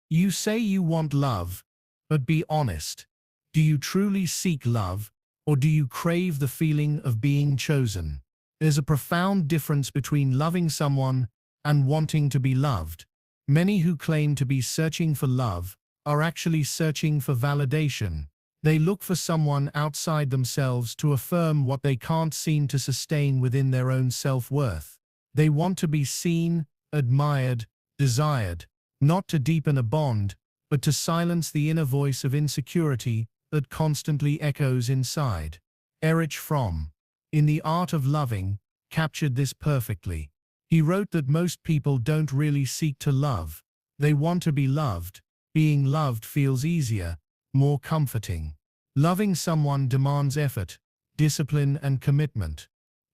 You say you want love, but be honest. Do you truly seek love, or do you crave the feeling of being chosen? There's a profound difference between loving someone and wanting to be loved. Many who claim to be searching for love are actually searching for validation. They look for someone outside themselves to affirm what they can't seem to sustain within their own self-worth. They want to be seen, admired, desired, not to deepen a bond, but to silence the inner voice of insecurity that constantly echoes inside. Erich Fromm, in The Art of Loving, captured this perfectly. He wrote that most people don't really seek to love. They want to be loved. Being loved feels easier, more comforting. Loving someone demands effort, discipline, and commitment.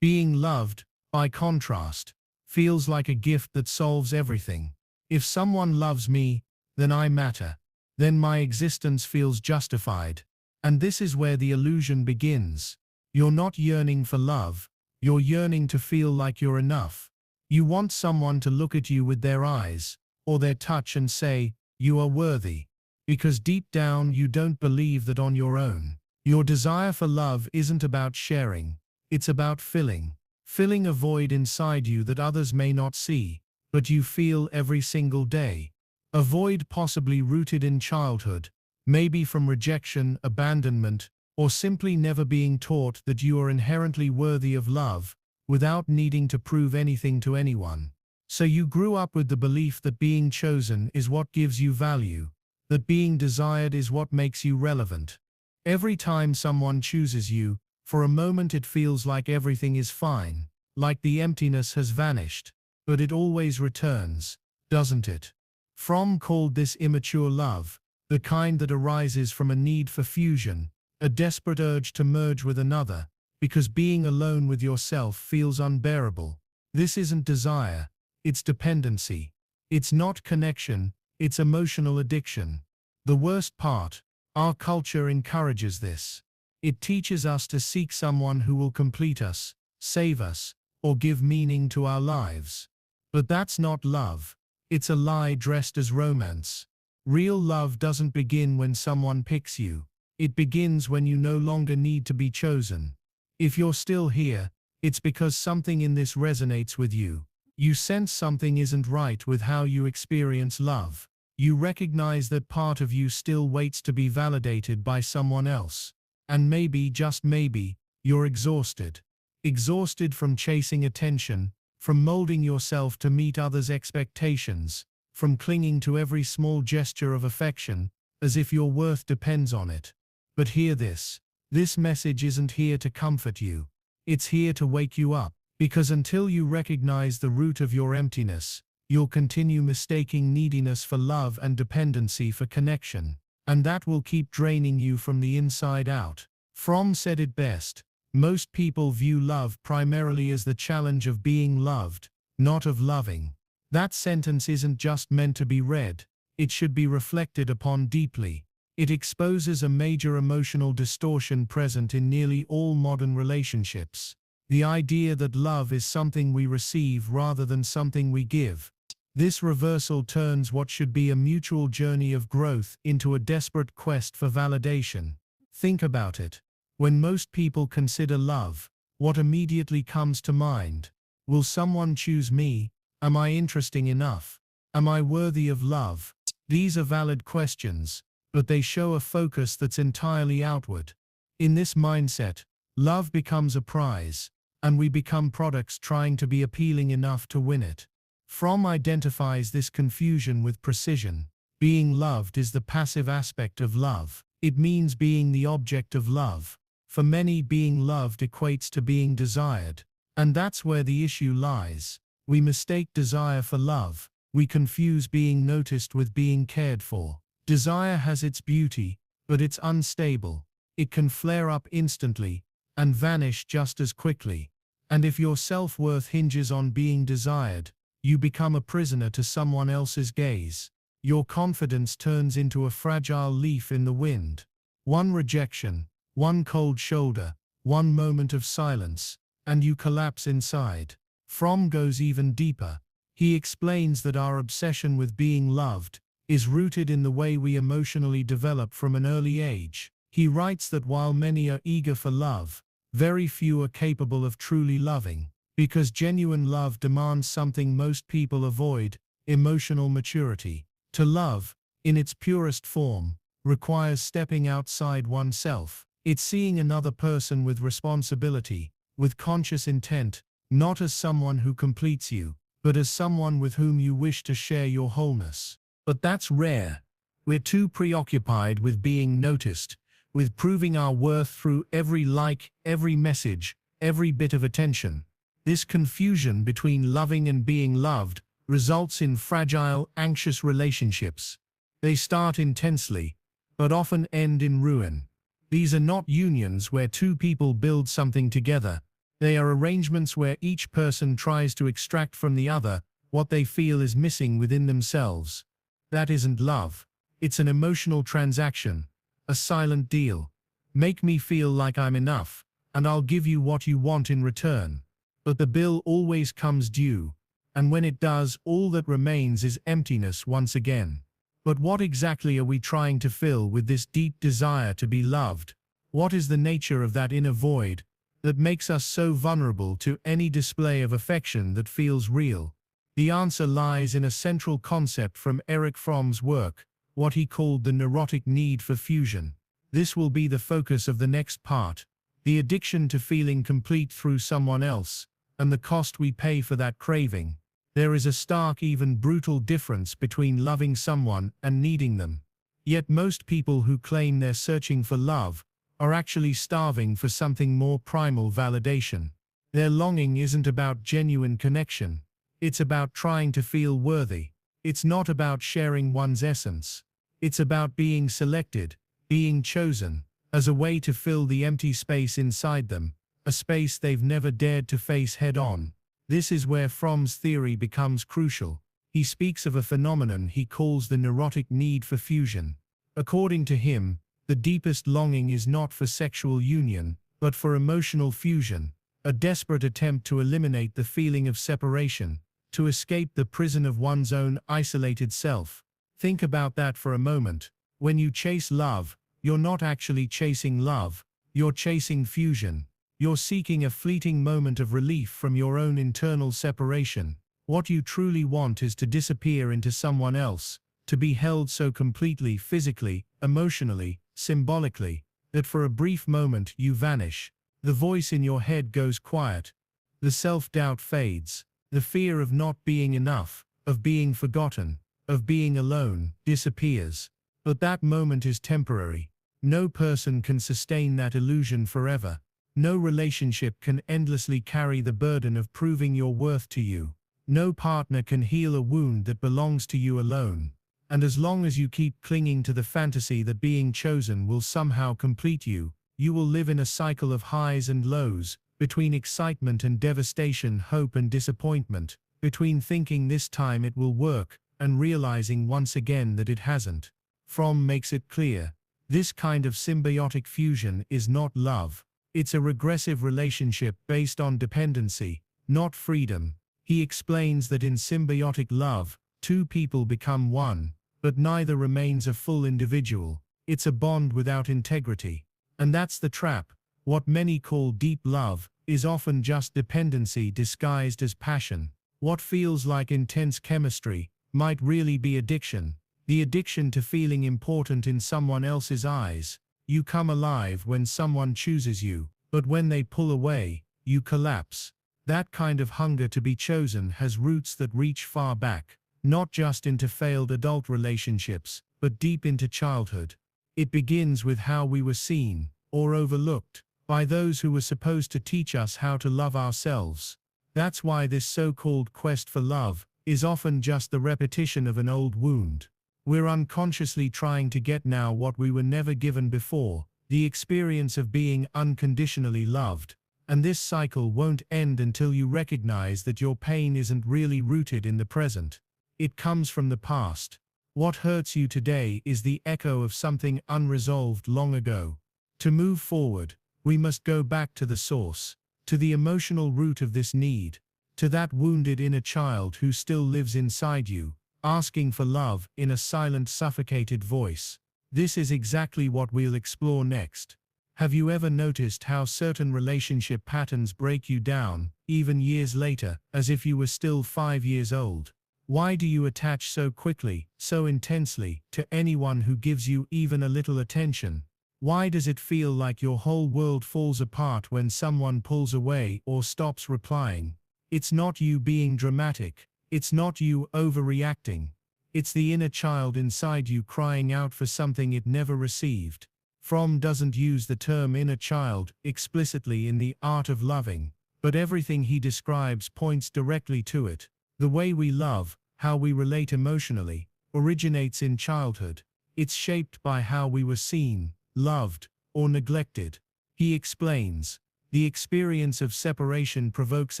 Being loved, by contrast, feels like a gift that solves everything. If someone loves me, then I matter. Then my existence feels justified. And this is where the illusion begins. You're not yearning for love. You're yearning to feel like you're enough. You want someone to look at you with their eyes, or their touch, and say, "You are worthy." Because deep down you don't believe that on your own. Your desire for love isn't about sharing. It's about filling. Filling a void inside you that others may not see, but you feel every single day. A void possibly rooted in childhood, maybe from rejection, abandonment, or simply never being taught that you are inherently worthy of love, without needing to prove anything to anyone. So you grew up with the belief that being chosen is what gives you value, that being desired is what makes you relevant. Every time someone chooses you, for a moment it feels like everything is fine, like the emptiness has vanished. But it always returns, doesn't it? Fromm called this immature love, the kind that arises from a need for fusion, a desperate urge to merge with another, because being alone with yourself feels unbearable. This isn't desire, it's dependency. It's not connection, it's emotional addiction. The worst part, our culture encourages this. It teaches us to seek someone who will complete us, save us, or give meaning to our lives. But that's not love. It's a lie dressed as romance. Real love doesn't begin when someone picks you. It begins when you no longer need to be chosen. If you're still here, it's because something in this resonates with you. You sense something isn't right with how you experience love. You recognize that part of you still waits to be validated by someone else. And maybe, just maybe, you're exhausted. Exhausted from chasing attention, from molding yourself to meet others' expectations, from clinging to every small gesture of affection, as if your worth depends on it. But hear this. This message isn't here to comfort you. It's here to wake you up, because until you recognize the root of your emptiness, you'll continue mistaking neediness for love and dependency for connection, and that will keep draining you from the inside out. Fromm said it best. Most people view love primarily as the challenge of being loved, not of loving. That sentence isn't just meant to be read, it should be reflected upon deeply. It exposes a major emotional distortion present in nearly all modern relationships. The idea that love is something we receive rather than something we give. This reversal turns what should be a mutual journey of growth into a desperate quest for validation. Think about it. When most people consider love, what immediately comes to mind? Will someone choose me? Am I interesting enough? Am I worthy of love? These are valid questions, but they show a focus that's entirely outward. In this mindset, love becomes a prize, and we become products trying to be appealing enough to win it. Fromm identifies this confusion with precision. Being loved is the passive aspect of love. It means being the object of love. For many, being loved equates to being desired. And that's where the issue lies. We mistake desire for love. We confuse being noticed with being cared for. Desire has its beauty, but it's unstable. It can flare up instantly and vanish just as quickly. And if your self-worth hinges on being desired, you become a prisoner to someone else's gaze. Your confidence turns into a fragile leaf in the wind. One rejection, one cold shoulder, one moment of silence, and you collapse inside. Fromm goes even deeper. He explains that our obsession with being loved is rooted in the way we emotionally develop from an early age. He writes that while many are eager for love, very few are capable of truly loving, because genuine love demands something most people avoid: emotional maturity. To love, in its purest form, requires stepping outside oneself. It's seeing another person with responsibility, with conscious intent, not as someone who completes you, but as someone with whom you wish to share your wholeness. But that's rare. We're too preoccupied with being noticed, with proving our worth through every like, every message, every bit of attention. This confusion between loving and being loved results in fragile, anxious relationships. They start intensely, but often end in ruin. These are not unions where two people build something together. They are arrangements where each person tries to extract from the other what they feel is missing within themselves. That isn't love. It's an emotional transaction, a silent deal. Make me feel like I'm enough, and I'll give you what you want in return. But the bill always comes due, and when it does, all that remains is emptiness once again. But what exactly are we trying to fill with this deep desire to be loved? What is the nature of that inner void that makes us so vulnerable to any display of affection that feels real? The answer lies in a central concept from Erich Fromm's work, what he called the neurotic need for fusion. This will be the focus of the next part: the addiction to feeling complete through someone else, and the cost we pay for that craving. There is a stark, even brutal difference between loving someone and needing them. Yet most people who claim they're searching for love are actually starving for something more primal: validation. Their longing isn't about genuine connection. It's about trying to feel worthy. It's not about sharing one's essence. It's about being selected, being chosen, as a way to fill the empty space inside them, a space they've never dared to face head-on. This is where Fromm's theory becomes crucial. He speaks of a phenomenon he calls the neurotic need for fusion. According to him, the deepest longing is not for sexual union, but for emotional fusion, a desperate attempt to eliminate the feeling of separation, to escape the prison of one's own isolated self. Think about that for a moment. When you chase love, you're not actually chasing love, you're chasing fusion. You're seeking a fleeting moment of relief from your own internal separation. What you truly want is to disappear into someone else, to be held so completely, physically, emotionally, symbolically, that for a brief moment you vanish. The voice in your head goes quiet. The self-doubt fades. The fear of not being enough, of being forgotten, of being alone, disappears. But that moment is temporary. No person can sustain that illusion forever. No relationship can endlessly carry the burden of proving your worth to you. No partner can heal a wound that belongs to you alone. And as long as you keep clinging to the fantasy that being chosen will somehow complete you, you will live in a cycle of highs and lows, between excitement and devastation, hope and disappointment, between thinking this time it will work and realizing once again that it hasn't. Fromm makes it clear: this kind of symbiotic fusion is not love. It's a regressive relationship based on dependency, not freedom. He explains that in symbiotic love, two people become one, but neither remains a full individual. It's a bond without integrity. And that's the trap. What many call deep love is often just dependency disguised as passion. What feels like intense chemistry might really be addiction. The addiction to feeling important in someone else's eyes. You come alive when someone chooses you, but when they pull away, you collapse. That kind of hunger to be chosen has roots that reach far back, not just into failed adult relationships, but deep into childhood. It begins with how we were seen, or overlooked, by those who were supposed to teach us how to love ourselves. That's why this so-called quest for love is often just the repetition of an old wound. We're unconsciously trying to get now what we were never given before, the experience of being unconditionally loved. And this cycle won't end until you recognize that your pain isn't really rooted in the present. It comes from the past. What hurts you today is the echo of something unresolved long ago. To move forward, we must go back to the source, to the emotional root of this need, to that wounded inner child who still lives inside you, asking for love in a silent, suffocated voice. This is exactly what we'll explore next. Have you ever noticed how certain relationship patterns break you down, even years later, as if you were still 5 years old? Why do you attach so quickly, so intensely, to anyone who gives you even a little attention? Why does it feel like your whole world falls apart when someone pulls away or stops replying? It's not you being dramatic. It's not you overreacting. It's the inner child inside you crying out for something it never received. Fromm doesn't use the term inner child explicitly in The Art of Loving, but everything he describes points directly to it. The way we love, how we relate emotionally, originates in childhood. It's shaped by how we were seen, loved, or neglected. He explains, the experience of separation provokes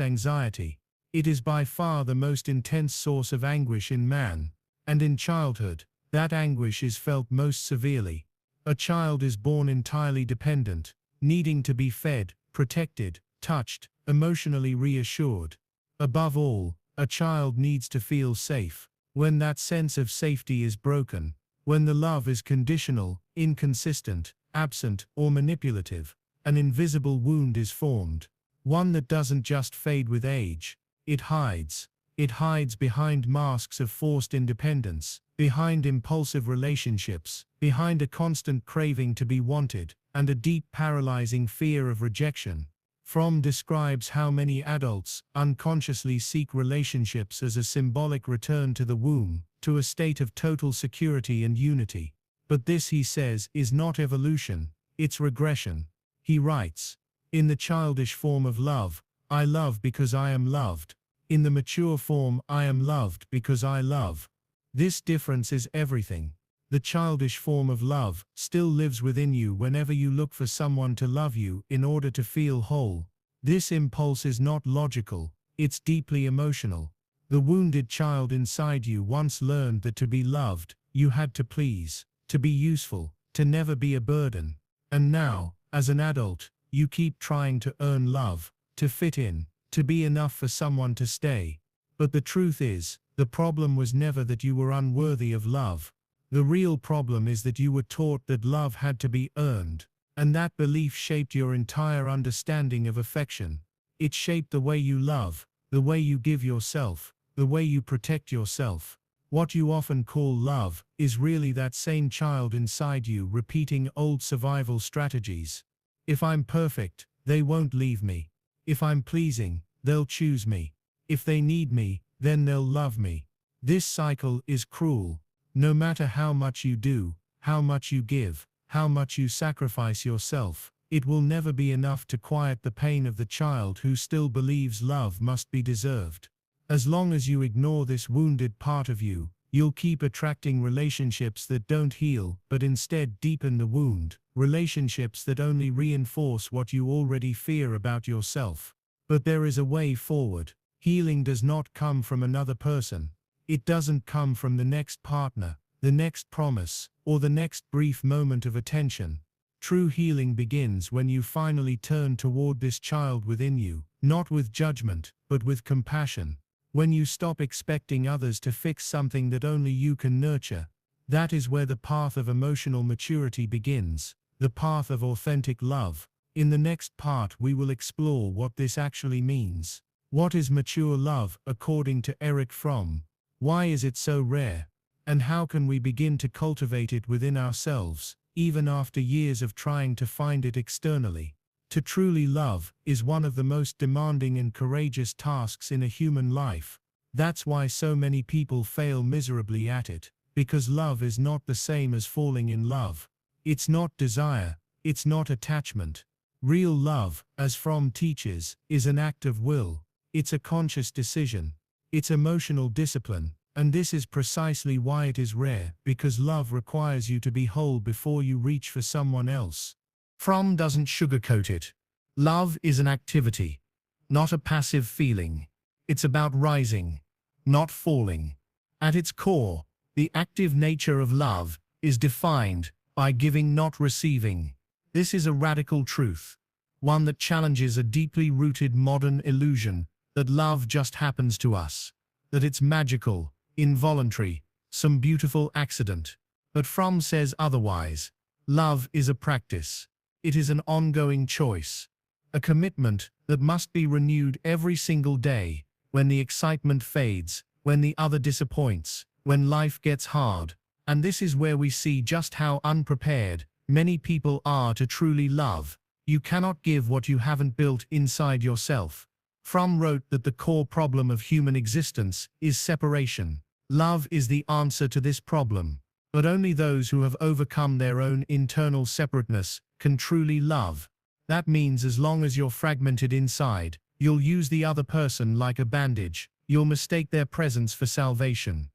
anxiety. It is by far the most intense source of anguish in man, and in childhood, that anguish is felt most severely. A child is born entirely dependent, needing to be fed, protected, touched, emotionally reassured. Above all, a child needs to feel safe. When that sense of safety is broken, when the love is conditional, inconsistent, absent, or manipulative, an invisible wound is formed. One that doesn't just fade with age. It hides. It hides behind masks of forced independence, behind impulsive relationships, behind a constant craving to be wanted, and a deep paralyzing fear of rejection. Fromm describes how many adults unconsciously seek relationships as a symbolic return to the womb, to a state of total security and unity. But this, he says, is not evolution, it's regression. He writes, in the childish form of love, I love because I am loved. In the mature form, I am loved because I love. This difference is everything. The childish form of love still lives within you whenever you look for someone to love you in order to feel whole. This impulse is not logical, it's deeply emotional. The wounded child inside you once learned that to be loved, you had to please, to be useful, to never be a burden. And now, as an adult, you keep trying to earn love, to fit in, to be enough for someone to stay. But the truth is, the problem was never that you were unworthy of love. The real problem is that you were taught that love had to be earned, and that belief shaped your entire understanding of affection. It shaped the way you love, the way you give yourself, the way you protect yourself. What you often call love is really that same child inside you repeating old survival strategies. If I'm perfect, they won't leave me. If I'm pleasing, they'll choose me. If they need me, then they'll love me. This cycle is cruel. No matter how much you do, how much you give, how much you sacrifice yourself, it will never be enough to quiet the pain of the child who still believes love must be deserved. As long as you ignore this wounded part of you, you'll keep attracting relationships that don't heal but instead deepen the wound, relationships that only reinforce what you already fear about yourself. But there is a way forward. Healing does not come from another person. It doesn't come from the next partner, the next promise, or the next brief moment of attention. True healing begins when you finally turn toward this child within you, not with judgment, but with compassion. When you stop expecting others to fix something that only you can nurture. That is where the path of emotional maturity begins, the path of authentic love. In the next part we will explore what this actually means. What is mature love, according to Erich Fromm? Why is it so rare? And how can we begin to cultivate it within ourselves, even after years of trying to find it externally? To truly love is one of the most demanding and courageous tasks in a human life. That's why so many people fail miserably at it, because love is not the same as falling in love. It's not desire, it's not attachment. Real love, as Fromm teaches, is an act of will. It's a conscious decision. It's emotional discipline, and this is precisely why it is rare, because love requires you to be whole before you reach for someone else. Fromm doesn't sugarcoat it. Love is an activity, not a passive feeling. It's about rising, not falling. At its core, the active nature of love is defined by giving, not receiving. This is a radical truth, one that challenges a deeply rooted modern illusion that love just happens to us, that it's magical, involuntary, some beautiful accident. But Fromm says otherwise. Love is a practice. It is an ongoing choice. A commitment that must be renewed every single day, when the excitement fades, when the other disappoints, when life gets hard. And this is where we see just how unprepared many people are to truly love. You cannot give what you haven't built inside yourself. Fromm wrote that the core problem of human existence is separation. Love is the answer to this problem. But only those who have overcome their own internal separateness can truly love. That means as long as you're fragmented inside, you'll use the other person like a bandage. You'll mistake their presence for salvation.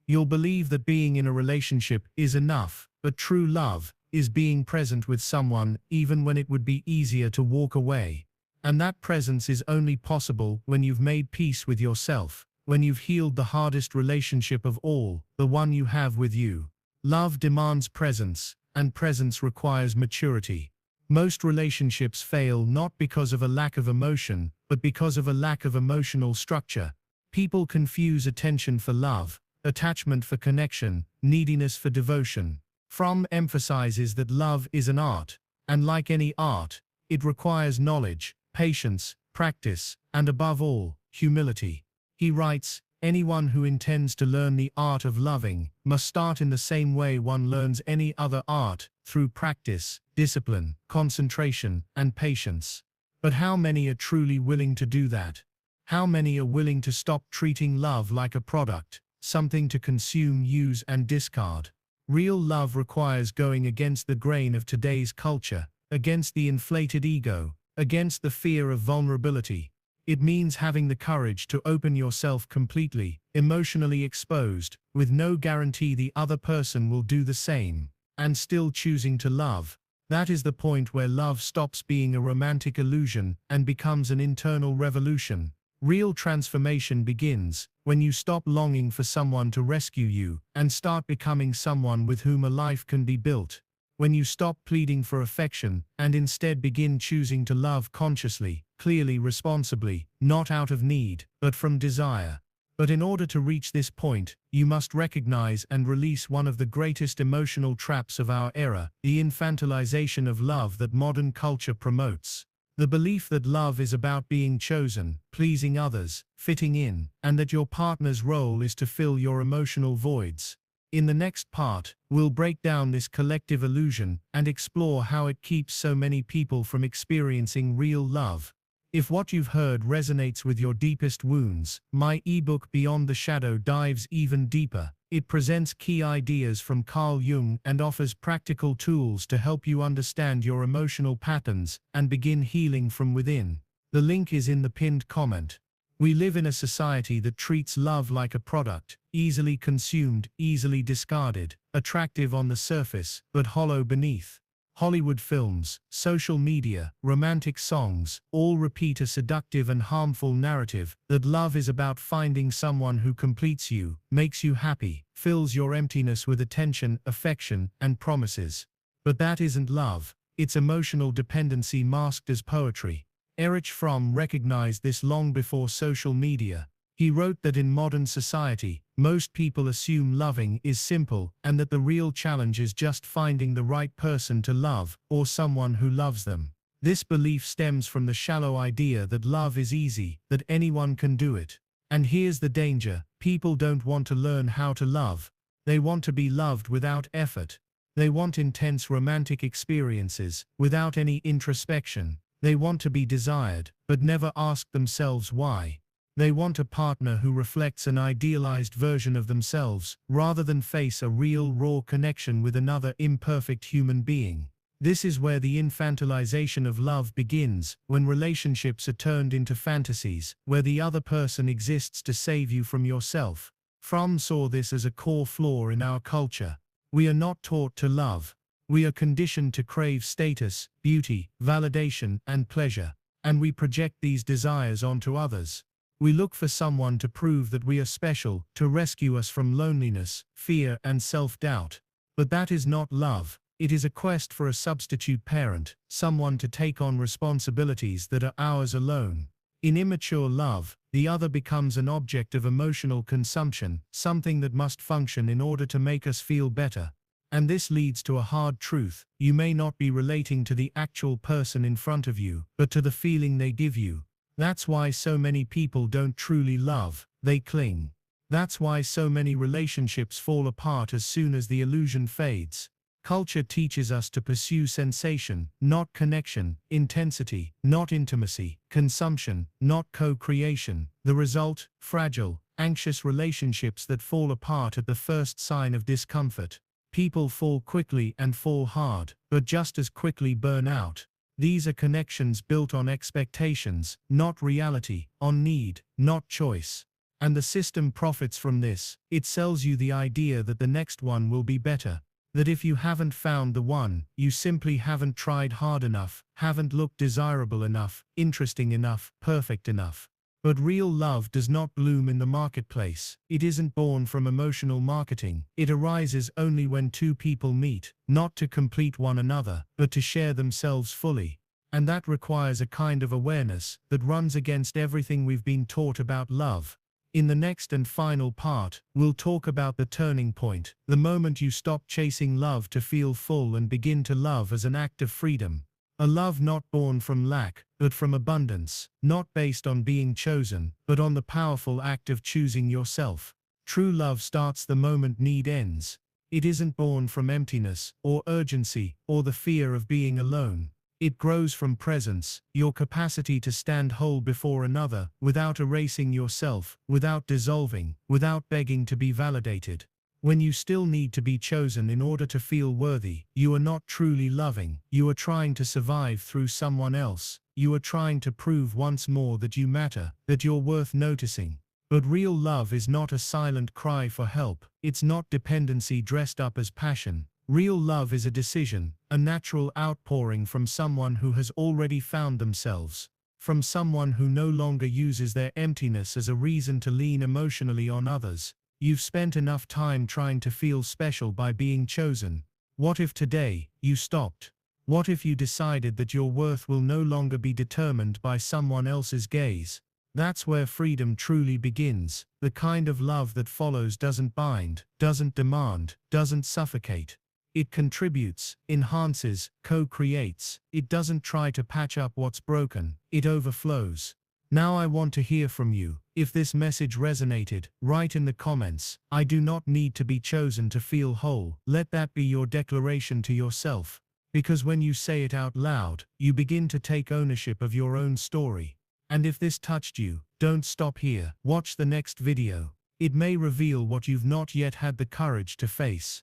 You'll believe that being in a relationship is enough, but true love is being present with someone even when it would be easier to walk away. And that presence is only possible when you've made peace with yourself, when you've healed the hardest relationship of all, the one you have with you. Love demands presence, and presence requires maturity. Most relationships fail not because of a lack of emotion, but because of a lack of emotional structure. People confuse attention for love, attachment for connection, neediness for devotion. Fromm emphasizes that love is an art, and like any art, it requires knowledge, patience, practice, and above all, humility. He writes, anyone who intends to learn the art of loving must start in the same way one learns any other art, through practice, discipline, concentration, and patience. But how many are truly willing to do that? How many are willing to stop treating love like a product, something to consume, use, and discard? Real love requires going against the grain of today's culture, against the inflated ego, against the fear of vulnerability. It means having the courage to open yourself completely, emotionally exposed, with no guarantee the other person will do the same, and still choosing to love. That is the point where love stops being a romantic illusion and becomes an internal revolution. Real transformation begins when you stop longing for someone to rescue you and start becoming someone with whom a life can be built. When you stop pleading for affection and instead begin choosing to love consciously, clearly, responsibly, not out of need, but from desire. But in order to reach this point, you must recognize and release one of the greatest emotional traps of our era, the infantilization of love that modern culture promotes. The belief that love is about being chosen, pleasing others, fitting in, and that your partner's role is to fill your emotional voids. In the next part, we'll break down this collective illusion and explore how it keeps so many people from experiencing real love. If what you've heard resonates with your deepest wounds, my ebook Beyond the Shadow dives even deeper. It presents key ideas from Carl Jung and offers practical tools to help you understand your emotional patterns and begin healing from within. The link is in the pinned comment. We live in a society that treats love like a product, easily consumed, easily discarded, attractive on the surface, but hollow beneath. Hollywood films, social media, romantic songs, all repeat a seductive and harmful narrative that love is about finding someone who completes you, makes you happy, fills your emptiness with attention, affection, and promises. But that isn't love. It's emotional dependency masked as poetry. Erich Fromm recognized this long before social media. He wrote that in modern society, most people assume loving is simple and that the real challenge is just finding the right person to love or someone who loves them. This belief stems from the shallow idea that love is easy, that anyone can do it. And here's the danger: people don't want to learn how to love. They want to be loved without effort. They want intense romantic experiences without any introspection. They want to be desired, but never ask themselves why. They want a partner who reflects an idealized version of themselves, rather than face a real, raw connection with another imperfect human being. This is where the infantilization of love begins, when relationships are turned into fantasies, where the other person exists to save you from yourself. Fromm saw this as a core flaw in our culture. We are not taught to love. We are conditioned to crave status, beauty, validation, and pleasure, and we project these desires onto others. We look for someone to prove that we are special, to rescue us from loneliness, fear, and self-doubt. But that is not love. It is a quest for a substitute parent, someone to take on responsibilities that are ours alone. In immature love, the other becomes an object of emotional consumption, something that must function in order to make us feel better. And this leads to a hard truth: you may not be relating to the actual person in front of you, but to the feeling they give you. That's why so many people don't truly love, they cling. That's why so many relationships fall apart as soon as the illusion fades. Culture teaches us to pursue sensation, not connection; intensity, not intimacy; consumption, not co-creation. The result: fragile, anxious relationships that fall apart at the first sign of discomfort. People fall quickly and fall hard, but just as quickly burn out. These are connections built on expectations, not reality; on need, not choice. And the system profits from this. It sells you the idea that the next one will be better. That if you haven't found the one, you simply haven't tried hard enough, haven't looked desirable enough, interesting enough, perfect enough. But real love does not bloom in the marketplace. It isn't born from emotional marketing. It arises only when two people meet, not to complete one another, but to share themselves fully. And that requires a kind of awareness that runs against everything we've been taught about love. In the next and final part, we'll talk about the turning point, the moment you stop chasing love to feel full and begin to love as an act of freedom. A love not born from lack, but from abundance, not based on being chosen, but on the powerful act of choosing yourself. True love starts the moment need ends. It isn't born from emptiness, or urgency, or the fear of being alone. It grows from presence, your capacity to stand whole before another, without erasing yourself, without dissolving, without begging to be validated. When you still need to be chosen in order to feel worthy, you are not truly loving. You are trying to survive through someone else. You are trying to prove once more that you matter, that you're worth noticing. But real love is not a silent cry for help. It's not dependency dressed up as passion. Real love is a decision, a natural outpouring from someone who has already found themselves, from someone who no longer uses their emptiness as a reason to lean emotionally on others. You've spent enough time trying to feel special by being chosen. What if today you stopped? What if you decided that your worth will no longer be determined by someone else's gaze? That's where freedom truly begins. The kind of love that follows doesn't bind, doesn't demand, doesn't suffocate. It contributes, enhances, co-creates. It doesn't try to patch up what's broken. It overflows. Now I want to hear from you. If this message resonated, write in the comments: "I do not need to be chosen to feel whole." Let that be your declaration to yourself. Because when you say it out loud, you begin to take ownership of your own story. And if this touched you, don't stop here. Watch the next video. It may reveal what you've not yet had the courage to face.